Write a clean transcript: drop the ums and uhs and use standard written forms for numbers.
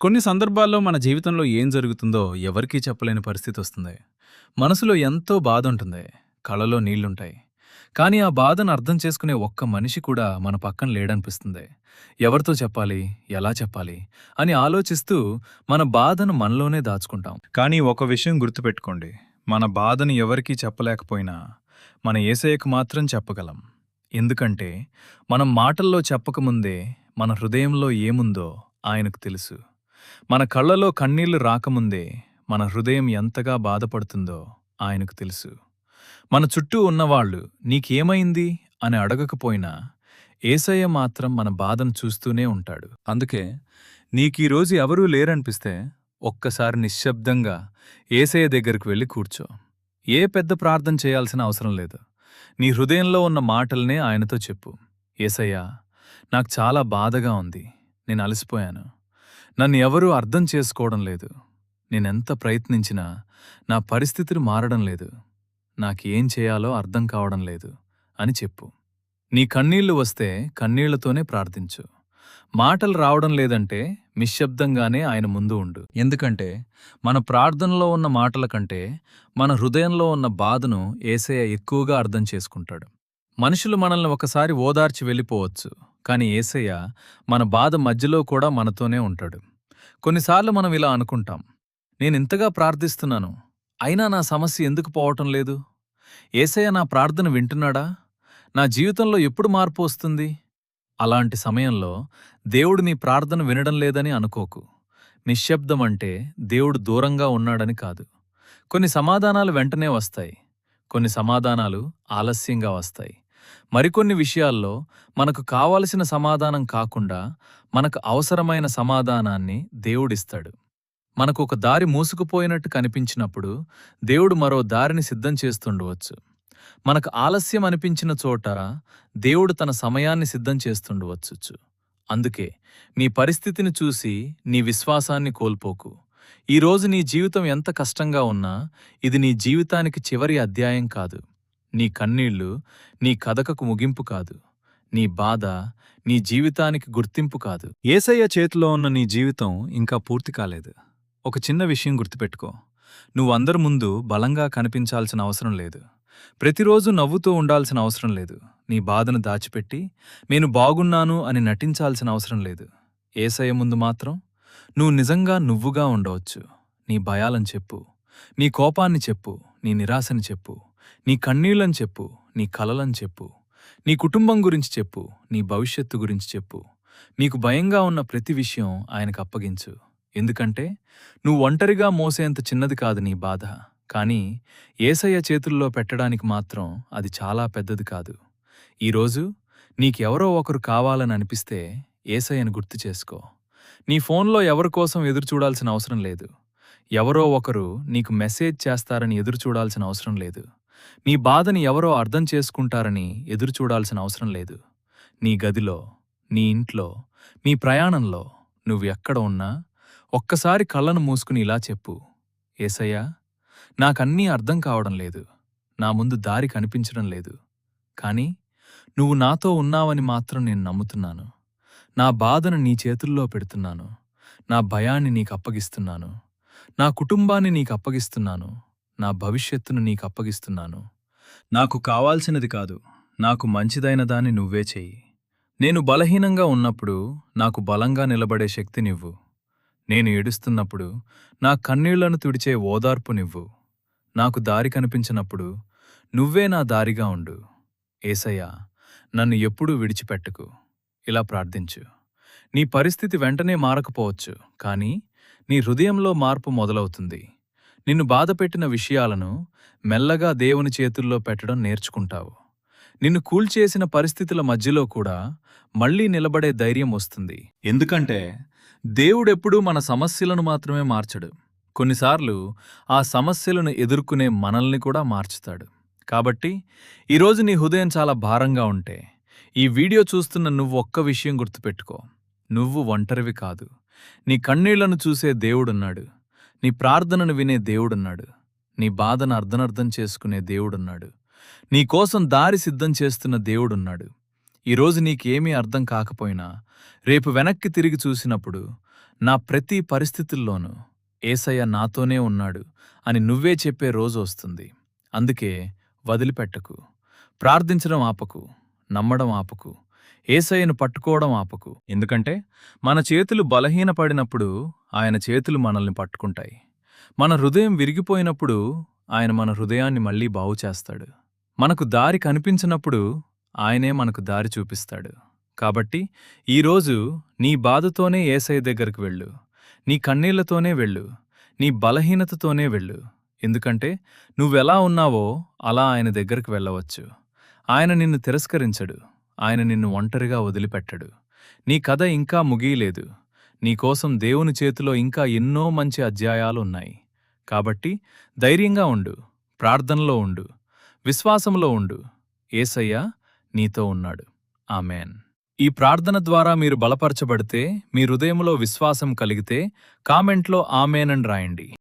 కొన్ని సందర్భాల్లో మన జీవితంలో ఏం జరుగుతుందో ఎవరికీ చెప్పలేని పరిస్థితి వస్తుంది. మనసులో ఎంతో బాధ ఉంటుంది, కళ్ళలో నీళ్లుంటాయి. కానీ ఆ బాధను అర్థం చేసుకునే ఒక్క మనిషి కూడా మన పక్కన లేడనిపిస్తుంది. ఎవరితో చెప్పాలి, ఎలా చెప్పాలి అని ఆలోచిస్తూ మన బాధను మనలోనే దాచుకుంటాం. కానీ ఒక విషయం గుర్తుపెట్టుకోండి, మన బాధను ఎవరికీ చెప్పలేకపోయినా మన యేసయ్యకు మాత్రం చెప్పగలం. ఎందుకంటే మనం మాటల్లో చెప్పకముందే మన హృదయంలో ఏముందో ఆయనకు తెలుసు. మన కళ్ళలో కన్నీళ్లు రాకముందే మన హృదయం ఎంతగా బాధపడుతుందో ఆయనకు తెలుసు. మన చుట్టూ ఉన్నవాళ్లు నీకేమైంది అని అడగకపోయినా యేసయ్య మాత్రం మన బాధను చూస్తూనే ఉంటాడు. అందుకే నీకీరోజు ఎవరూ లేరనిపిస్తే ఒక్కసారి నిశ్శబ్దంగా యేసయ్య దగ్గరికి వెళ్ళి కూర్చో. ఏ పెద్ద ప్రార్థన చేయాల్సిన అవసరం లేదు. నీ హృదయంలో ఉన్న మాటల్నే ఆయనతో చెప్పు. యేసయ్యా, నాకు చాలా బాధగా ఉంది, నేను అలసిపోయాను, నన్ను ఎవరూ అర్థం చేసుకోవడం లేదు, నేనెంత ప్రయత్నించినా నా పరిస్థితులు మారడం లేదు, నాకేం చేయాలో అర్థం కావడం లేదు అని చెప్పు. నీ కన్నీళ్లు వస్తే కన్నీళ్లతోనే ప్రార్థించు. మాటలు రావడం లేదంటే నిశ్శబ్దంగానే ఆయన ముందు ఉండు. ఎందుకంటే మన ప్రార్థనలో ఉన్న మాటల కంటే మన హృదయంలో ఉన్న బాధను యేసయ్య ఎక్కువగా అర్థం చేసుకుంటాడు. మనుషులు మనల్ని ఒకసారి ఓదార్చి వెళ్ళిపోవచ్చు, కానీ యేసయ్య మన బాధ మధ్యలో కూడా మనతోనే ఉంటాడు. కొన్నిసార్లు మనం ఇలా అనుకుంటాం, నేనింతగా ప్రార్థిస్తున్నాను, అయినా నా సమస్య ఎందుకు పోవటం లేదు? యేసయ్య నా ప్రార్థన వింటున్నాడా? నా జీవితంలో ఎప్పుడు మార్పు వస్తుంది? అలాంటి సమయంలో దేవుడు నీ ప్రార్థన వినడం లేదని అనుకోకు. నిశ్శబ్దం అంటే దేవుడు దూరంగా ఉన్నాడని కాదు. కొన్ని సమాధానాలు వెంటనే వస్తాయి, కొన్ని సమాధానాలు ఆలస్యంగా వస్తాయి. మరికొన్ని విషయాల్లో మనకు కావలసిన సమాధానం కాకుండా మనకు అవసరమైన సమాధానాన్ని దేవుడిస్తాడు. మనకు ఒక దారి మూసుకుపోయినట్టు కనిపించినప్పుడు దేవుడు మరో దారిని సిద్ధం చేస్తుండవచ్చు. మనకు ఆలస్యం అనిపించిన చోట దేవుడు తన సమయాన్ని సిద్ధం చేస్తుండవచ్చు. అందుకే నీ పరిస్థితిని చూసి నీ విశ్వాసాన్ని కోల్పోకు. ఈరోజు నీ జీవితం ఎంత కష్టంగా ఉన్నా ఇది నీ జీవితానికి చివరి అధ్యాయం కాదు. నీ కన్నీళ్లు నీ కథకు ముగింపు కాదు. నీ బాధ నీ జీవితానికి గుర్తింపు కాదు. యేసయ్య చేతిలో ఉన్న నీ జీవితం ఇంకా పూర్తి కాలేదు. ఒక చిన్న విషయం గుర్తుపెట్టుకో, నువ్వందరి ముందు బలంగా కనిపించాల్సిన అవసరం లేదు. ప్రతిరోజు నవ్వుతూ ఉండాల్సిన అవసరం లేదు. నీ బాధను దాచిపెట్టి నేను బాగున్నాను అని నటించాల్సిన అవసరం లేదు. యేసయ్య ముందు మాత్రం నువ్వు నిజంగా నువ్వుగా ఉండవచ్చు. నీ భయాలను చెప్పు, నీ కోపాన్ని చెప్పు, నీ నిరాశని చెప్పు, నీ కన్నీళ్లను చెప్పు, నీ కలలను చెప్పు, నీ కుటుంబం గురించి చెప్పు, నీ భవిష్యత్తు గురించి చెప్పు. నీకు భయంగా ఉన్న ప్రతి విషయం ఆయనకు అప్పగించు. ఎందుకంటే నువ్వు ఒంటరిగా మోసేంత చిన్నది కాదు నీ బాధ, కానీ యేసయ్య చేతుల్లో పెట్టడానికి మాత్రం అది చాలా పెద్దది కాదు. ఈరోజు నీకెవరో ఒకరు కావాలని అనిపిస్తే యేసయ్యను గుర్తు చేసుకో. నీ ఫోన్లో ఎవరి కోసం ఎదురుచూడాల్సిన అవసరం లేదు. ఎవరో ఒకరు నీకు మెసేజ్ చేస్తారని ఎదురుచూడాల్సిన అవసరం లేదు. నీ బాధని ఎవరో అర్థం చేసుకుంటారని ఎదురుచూడాల్సిన అవసరం లేదు. నీ గదిలో, నీ ఇంట్లో, నీ ప్రయాణంలో నువ్వు ఎక్కడ ఉన్నా ఒక్కసారి కళ్ళను మూసుకుని ఇలా చెప్పు, యేసయ్యా, నాకన్నీ అర్థం కావడం లేదు, నా ముందు దారి కనిపించడం లేదు, కానీ నువ్వు నాతో ఉన్నావని మాత్రం నేను నమ్ముతున్నాను. నా బాధను నీ చేతుల్లో పెడుతున్నాను. నా భయాన్ని నీకు అప్పగిస్తున్నాను. నా కుటుంబాన్ని నీకు అప్పగిస్తున్నాను. నా భవిష్యత్తును నీకు అప్పగిస్తున్నాను. నాకు కావాల్సినది కాదు, నాకు మంచిదైన దాన్ని నువ్వే చెయ్యి. నేను బలహీనంగా ఉన్నప్పుడు నాకు బలంగా నిలబడే శక్తినివ్వు. నేను ఏడుస్తున్నప్పుడు నా కన్నీళ్లను తుడిచే ఓదార్పునివ్వు. నాకు దారి కనిపించినప్పుడు నువ్వే నా దారిగా ఉండు. యేసయ్యా, నన్ను ఎప్పుడూ విడిచిపెట్టకు. ఇలా ప్రార్థించు. నీ పరిస్థితి వెంటనే మారకపోవచ్చు, కానీ నీ హృదయంలో మార్పు మొదలవుతుంది. నిన్ను బాధపెట్టిన విషయాలను మెల్లగా దేవుని చేతుల్లో పెట్టడం నేర్చుకుంటావు. నిన్ను కూల్చేసిన పరిస్థితుల మధ్యలో కూడా మళ్లీ నిలబడే ధైర్యం వస్తుంది. ఎందుకంటే దేవుడెప్పుడూ మన సమస్యలను మాత్రమే మార్చడు. కొన్నిసార్లు ఆ సమస్యలను ఎదుర్కొనే మనల్ని కూడా మార్చుతాడు. కాబట్టి ఈరోజు నీ హృదయం చాలా భారంగా ఉంటే ఈ వీడియో చూస్తున్న నువ్వు ఒక్క విషయం గుర్తుపెట్టుకో, నువ్వు ఒంటరివి కాదు. నీ కన్నీళ్లను చూసే దేవుడున్నాడు. నీ ప్రార్థనను వినే దేవుడున్నాడు. నీ బాధను అర్థం చేసుకునే దేవుడున్నాడు. నీకోసం దారి సిద్ధం చేస్తున్న దేవుడున్నాడు. ఈరోజు నీకేమీ అర్థం కాకపోయినా, రేపు వెనక్కి తిరిగి చూసినప్పుడు, నా ప్రతి పరిస్థితుల్లోనూ యేసయ్య నాతోనే ఉన్నాడు అని నువ్వే చెప్పే రోజు వస్తుంది. అందుకే వదిలిపెట్టకు. ప్రార్థించడం ఆపకు. నమ్మడం ఆపకు. యేసయ్యను పట్టుకోవడం ఆపకు. ఎందుకంటే మన చేతులు బలహీనపడినప్పుడు ఆయన చేతులు మనల్ని పట్టుకుంటాయి. మన హృదయం విరిగిపోయినప్పుడు ఆయన మన హృదయాన్ని మళ్ళీ బాగుచేస్తాడు. మనకు దారి కనిపించినప్పుడు ఆయనే మనకు దారి చూపిస్తాడు. కాబట్టి ఈరోజు నీ బాధతోనే యేసయ్య దగ్గరికి వెళ్ళు. నీ కన్నీళ్లతోనే వెళ్ళు. నీ బలహీనతతోనే వెళ్ళు. ఎందుకంటే నువ్వెలా ఉన్నావో అలా ఆయన దగ్గరికి వెళ్ళవచ్చు. ఆయన నిన్ను తిరస్కరించడు. ఆయన నిన్ను ఒంటరిగా వదిలిపెట్టడు. నీ కథ ఇంకా ముగియలేదు. నీకోసం దేవుని చేతిలో ఇంకా ఎన్నో మంచి అధ్యాయాలున్నాయి. కాబట్టి ధైర్యంగా ఉండు. ప్రార్థనలో ఉండు. విశ్వాసంలో ఉండు. యేసయ్య నీతో ఉన్నాడు. ఆమేన్. ఈ ప్రార్థన ద్వారా మీరు బలపరచబడితే, మీ హృదయంలో విశ్వాసం కలిగితే కామెంట్లో ఆమేన్ అని రాయండి.